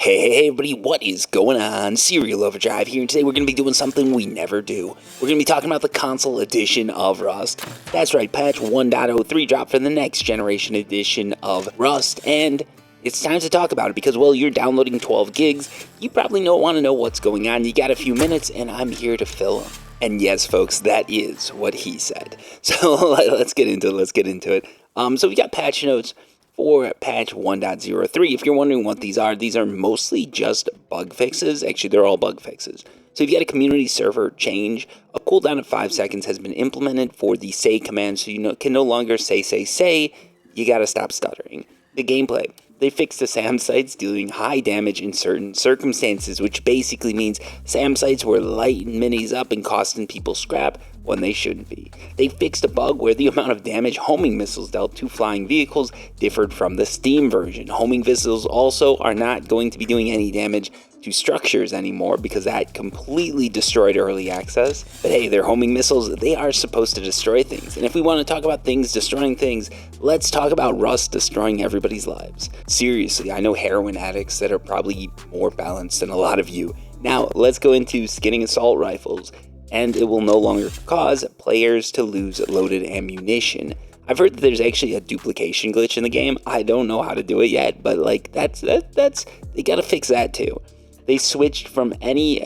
Hey everybody, what is going on? Serial Overdrive here, and today we're going to be doing something we never do. We're going to be talking about the console edition of Rust. That's right, patch 1.03 dropped for the next generation edition of Rust, and it's time to talk about it because, well, you're downloading 12 gigs, you probably want to know what's going on, you got a few minutes, and I'm here to fill them. And yes, folks, that is what he said. So let's get into it. So we got patch notes for patch 1.03. If you're wondering what these are mostly just bug fixes. Actually, they're all bug fixes. So if you got a community server change, a cooldown of 5 seconds has been implemented for the say command, so you can no longer say. You gotta stop stuttering. The gameplay. They fixed the SAM sites dealing high damage in certain circumstances, which basically means SAM sites were lighting minis up and costing people scrap when they shouldn't be. They fixed a bug where the amount of damage homing missiles dealt to flying vehicles differed from the Steam version. Homing missiles also are not going to be doing any damage to structures anymore because that completely destroyed early access. But hey, they're homing missiles, they are supposed to destroy things. And if we want to talk about things destroying things, let's talk about Rust destroying everybody's lives. Seriously, I know heroin addicts that are probably more balanced than a lot of you. Now, let's go into skinning assault rifles, and it will no longer cause players to lose loaded ammunition. I've heard that there's actually a duplication glitch in the game. I don't know how to do it yet, but like that's they gotta fix that too. They switching from any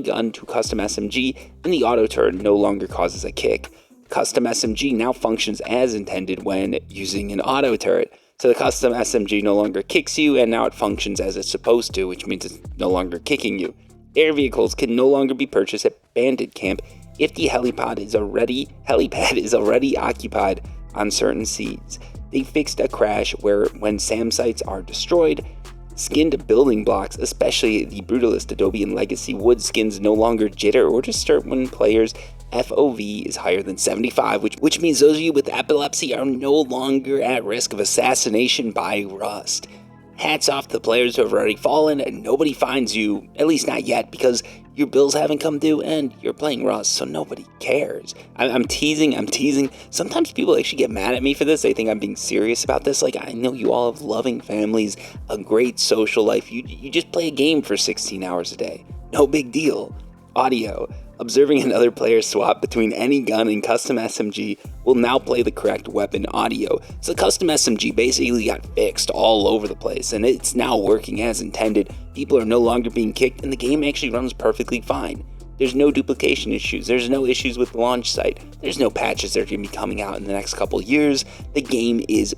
gun to Custom SMG, and the auto turret no longer causes a kick. Custom SMG now functions as intended when using an auto turret. So the Custom SMG no longer kicks you, and now it functions as it's supposed to, which means it's no longer kicking you. Air vehicles can no longer be purchased at Bandit Camp if the helipad is already occupied on certain seeds. They fixed a crash where when SAM sites are destroyed, skinned building blocks, especially the Brutalist, Adobe, and Legacy wood skins no longer jitter or disturb when players' FOV is higher than 75, which means those of you with epilepsy are no longer at risk of assassination by Rust. Hats off to the players who have already fallen, and nobody finds you, at least not yet, because your bills haven't come due and you're playing Rust, so nobody cares. I'm teasing. Sometimes people actually get mad at me for this. They think I'm being serious about this. Like, I know you all have loving families, a great social life. You just play a game for 16 hours a day. No big deal. Audio. Observing another player swap between any gun and Custom SMG will now play the correct weapon audio. So Custom SMG basically got fixed all over the place, and it's now working as intended. People are no longer being kicked, and the game actually runs perfectly fine. There's no duplication issues. There's no issues with the launch site. There's no patches that are going to be coming out in the next couple years. The game is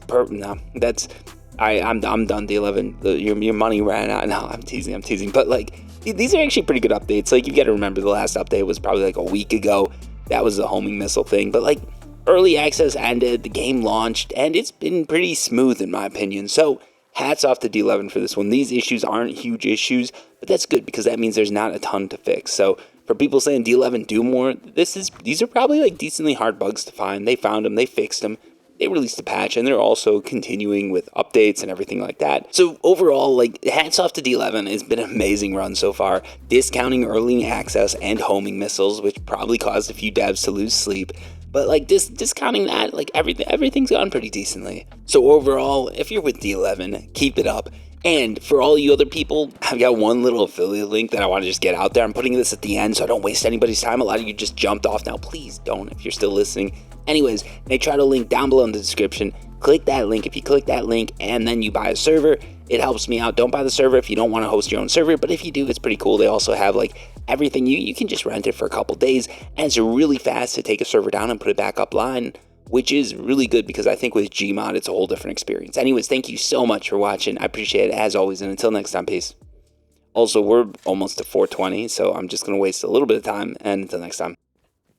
I'm done. The 11. Your money ran out. No, I'm teasing. But like, these are actually pretty good updates. Like, you got to remember the last update was probably like a week ago. That was the homing missile thing. But like, early access ended, the game launched, and it's been pretty smooth in my opinion. So hats off to D11 for this one. These issues aren't huge issues, but that's good because that means there's not a ton to fix. So for people saying D11 do more, these are probably like decently hard bugs to find. They found them, they fixed them. They released a patch, and they're also continuing with updates and everything like that. So overall, like, hats off to D11. It's been an amazing run so far, discounting early access and homing missiles, which probably caused a few devs to lose sleep. But like, discounting that, like, everything's gone pretty decently. So overall, if you're with D11, keep it up. And for all you other people, I've got one little affiliate link that I want to just get out there. I'm putting this at the end so I don't waste anybody's time. A lot of you just jumped off now. Please don't if you're still listening. Anyways, they try to link down below in the description. Click that link. If you click that link and then you buy a server, it helps me out. Don't buy the server if you don't want to host your own server, but if you do, it's pretty cool. They also have like everything. You can just rent it for a couple days, and it's really fast to take a server down and put it back upline, which is really good because I think with Gmod, it's a whole different experience. Anyways, thank you so much for watching. I appreciate it as always, and until next time, peace. Also, we're almost to 420, so I'm just going to waste a little bit of time, and until next time.